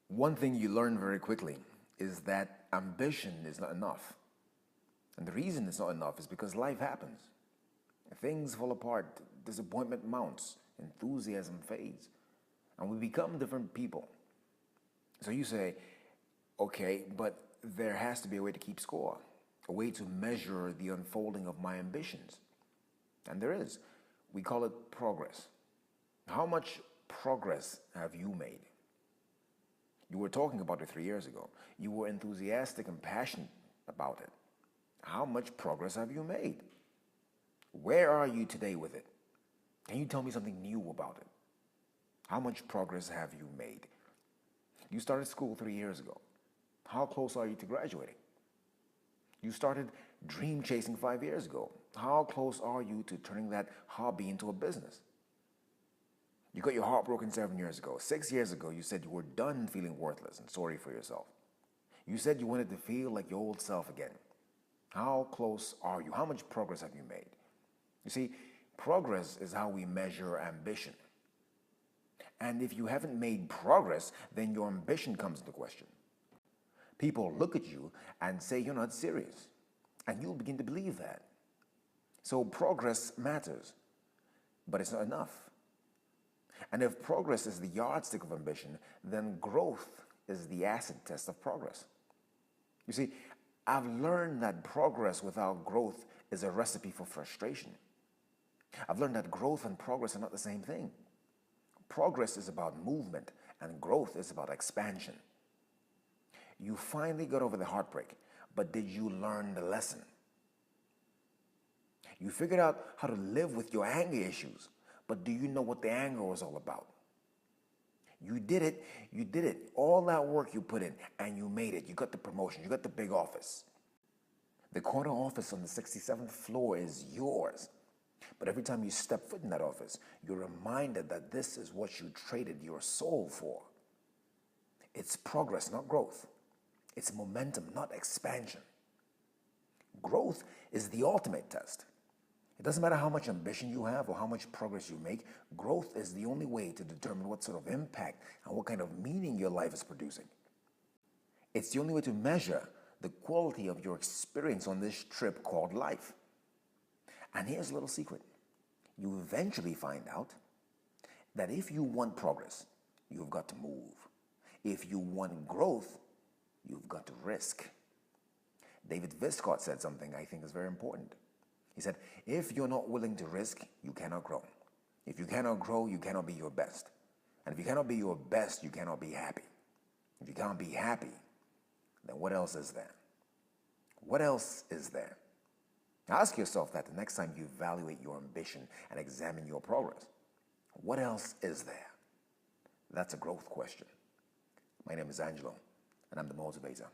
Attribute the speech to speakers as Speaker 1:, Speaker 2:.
Speaker 1: One thing you learn very quickly is that ambition is not enough. And the reason it's not enough is because life happens. Things fall apart, disappointment mounts, enthusiasm fades, and we become different people. So you say, okay, but there has to be a way to keep score, a way to measure the unfolding of my ambitions. And there is. We call it progress. How much progress have you made? You were talking about it 3 years ago. You were enthusiastic and passionate about it. How much progress have you made? Where are you today with it? Can you tell me something new about it? How much progress have you made? You started school 3 years ago. How close are you to graduating? You started dream chasing 5 years ago. How close are you to turning that hobby into a business? You got your heart broken 7 years ago. 6 years ago, you said you were done feeling worthless and sorry for yourself. You said you wanted to feel like your old self again. How close are you? How much progress have you made? You see, progress is how we measure ambition. And if you haven't made progress, then your ambition comes into question. People look at you and say you're not serious, and you'll begin to believe that. So progress matters, but it's not enough. And if progress is the yardstick of ambition, then growth is the acid test of progress. You see, I've learned that progress without growth is a recipe for frustration. I've learned that growth and progress are not the same thing. Progress is about movement, and growth is about expansion. You finally got over the heartbreak, but did you learn the lesson? You figured out how to live with your anger issues, but do you know what the anger was all about? You did it, all that work you put in, and you made it. You got the promotion, you got the big office. The corner office on the 67th floor is yours. But every time you step foot in that office, you're reminded that this is what you traded your soul for. It's progress, not growth. It's momentum, not expansion. Growth is the ultimate test. It doesn't matter how much ambition you have or how much progress you make. Growth is the only way to determine what sort of impact and what kind of meaning your life is producing. It's the only way to measure the quality of your experience on this trip called life. And here's a little secret. You eventually find out that if you want progress, you've got to move. If you want growth, you've got to risk. David Viscott said something I think is very important. He said, if you're not willing to risk, you cannot grow. If you cannot grow, you cannot be your best. And if you cannot be your best, you cannot be happy. If you can't be happy, then what else is there? What else is there? Ask yourself that the next time you evaluate your ambition and examine your progress. What else is there? That's a growth question. My name is Angelo, and I'm the Motivator.